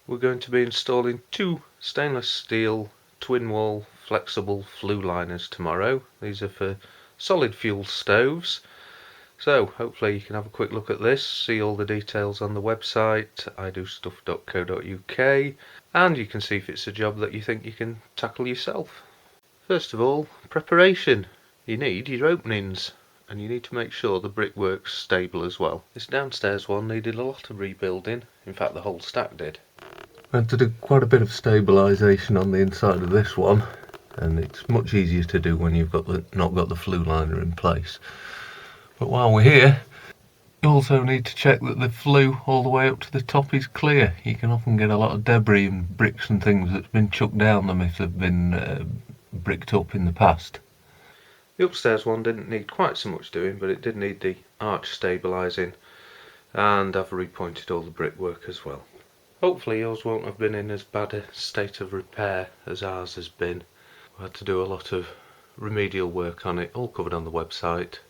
we're going to be installing two stainless steel twin wall flexible flue liners tomorrow. These are for solid fuel stoves. So hopefully you can have a quick look at this, see all the details on the website idostuff.co.uk, and you can see if it's a job that you think you can tackle yourself. First of all, preparation. You need your openings, and you need to make sure the brickwork's stable as well. This downstairs one needed a lot of rebuilding, in fact the whole stack did. I had to do quite a bit of stabilisation on the inside of this one, and it's much easier to do when you've not got the flue liner in place. But while we're here, you also need to check that the flue all the way up to the top is clear. You can often get a lot of debris and bricks and things that's been chucked down them if they've been bricked up in the past. The upstairs one didn't need quite so much doing, but it did need the arch stabilising, and I've repointed all the brickwork as well. Hopefully yours won't have been in as bad a state of repair as ours has been. We had to do a lot of remedial work on it, all covered on the website.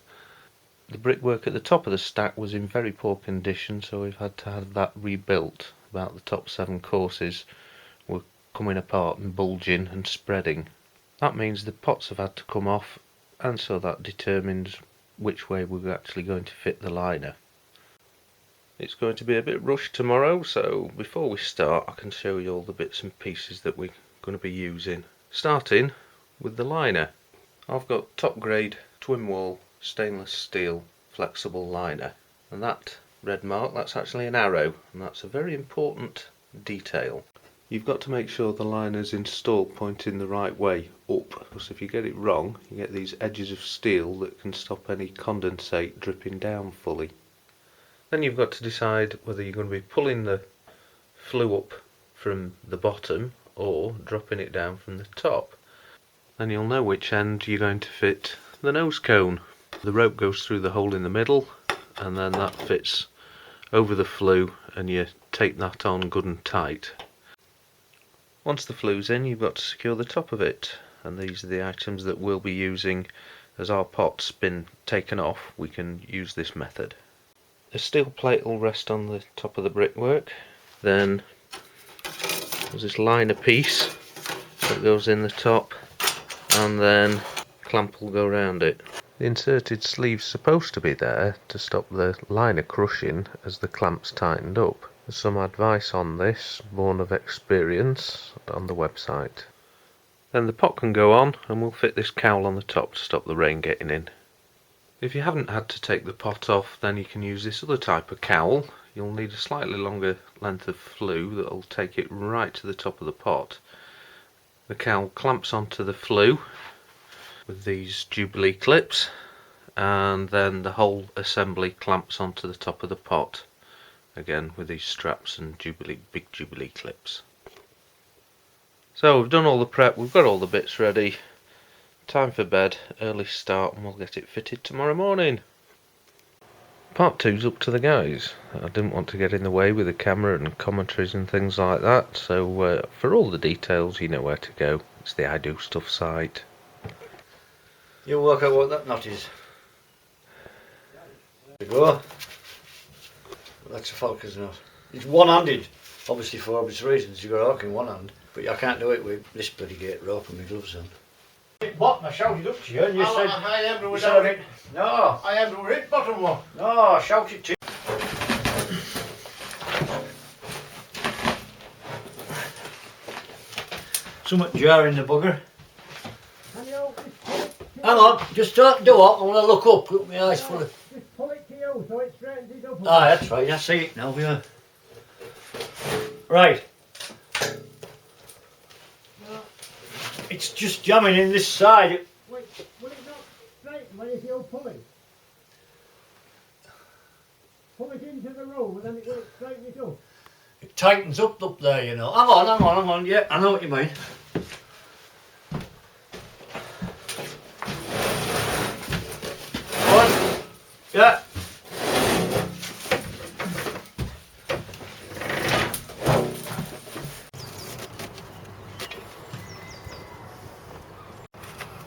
The brickwork at the top of the stack was in very poor condition, so we've had to have that rebuilt. About the top 7 courses were coming apart and bulging and spreading. That means the pots have had to come off, and so that determines which way we're actually going to fit the liner. It's going to be a bit rushed tomorrow, so before we start I can show you all the bits and pieces that we're going to be using. Starting with the liner. I've got top grade twin wall stainless steel flexible liner, and that red mark, that's actually an arrow, and that's a very important detail. You've got to make sure the liner's installed pointing the right way up, because if you get it wrong you get these edges of steel that can stop any condensate dripping down fully. Then you've got to decide whether you're going to be pulling the flue up from the bottom or dropping it down from the top. Then you'll know which end you're going to fit the nose cone. The rope goes through the hole in the middle, and then that fits over the flue, and you tape that on good and tight. Once the flue's in, you've got to secure the top of it, and these are the items that we'll be using. As our pot's been taken off, we can use this method. A steel plate will rest on the top of the brickwork. Then there's this liner piece that goes in the top, and then a clamp will go around it. The inserted sleeve's supposed to be there to stop the liner crushing as the clamp's tightened up. There's some advice on this, born of experience, on the website. Then the pot can go on, and we'll fit this cowl on the top to stop the rain getting in. If you haven't had to take the pot off, then you can use this other type of cowl. You'll need a slightly longer length of flue that will take it right to the top of the pot. The cowl clamps onto the flue with these Jubilee clips, and then the whole assembly clamps onto the top of the pot, again with these straps and big Jubilee clips. So we've done all the prep, we've got all the bits ready. Time for bed, early start, and we'll get it fitted tomorrow morning. Part 2's up to the guys. I didn't want to get in the way with the camera and commentaries and things like that, so for all the details you know where to go. It's the I Do Stuff site. You work out what that knot is. There you go. That's a Falcon's knot. It's one-handed, obviously for obvious reasons. You've got to hook in one hand, but I can't do it with this bloody gate rope and my gloves on. What? I shouted up to you and you said... I am doing it. No. I am doing it, bottom one. No, I shouted to you. Something jarring the bugger. Hang on, just don't do it. I want to look up with my eyes full of... Just pull it to you so it straightens it up. Ah, that's right, I see it now, yeah. Right. It's just jamming in this side. Wait, will it not straighten when it's you pulling? Pull it into the room and then it will straighten it up. It tightens up there, you know. Hang on. Yeah, I know what you mean. One. Yeah.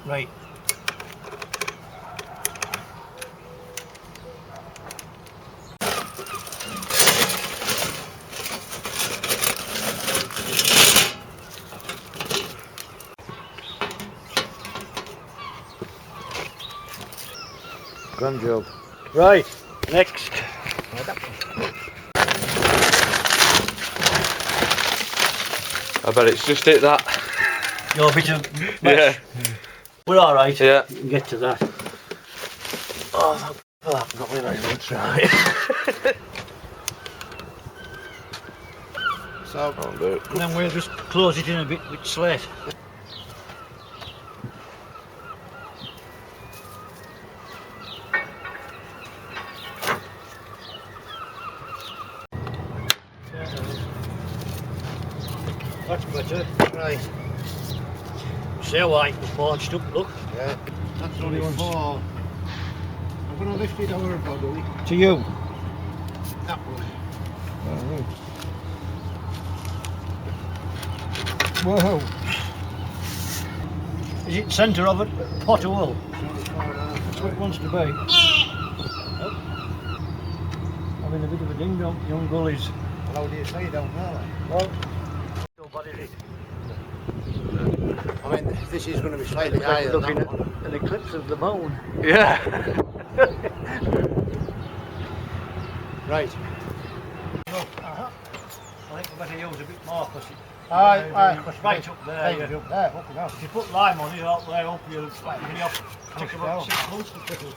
Right. Grand job. Right, next. I bet it's just hit that. Your bit of Yeah. We're alright. Yeah. You can get to that. Oh, that's not very much, right? So, I'll do it. and then we'll just close it in a bit with slate. That's better. Right, See how white was paunched up, look. yeah. That's only 4. I'm going to lift it over body. To you. That way. Whoa. Is it centre of a pot of wool? That's what it wants to be. Oh. Having a bit of a ding dong, young gullies. How do you say down there? Well, nobody did. I mean, this is going to be slightly higher than Looking that at one. an eclipse of the moon. Yeah. Right. I think we better use a bit more because it Aye, it's right up there. Right Yeah. up there, up and up. If you put lime on it, up there, up you'll take about down. 6 months to pickle.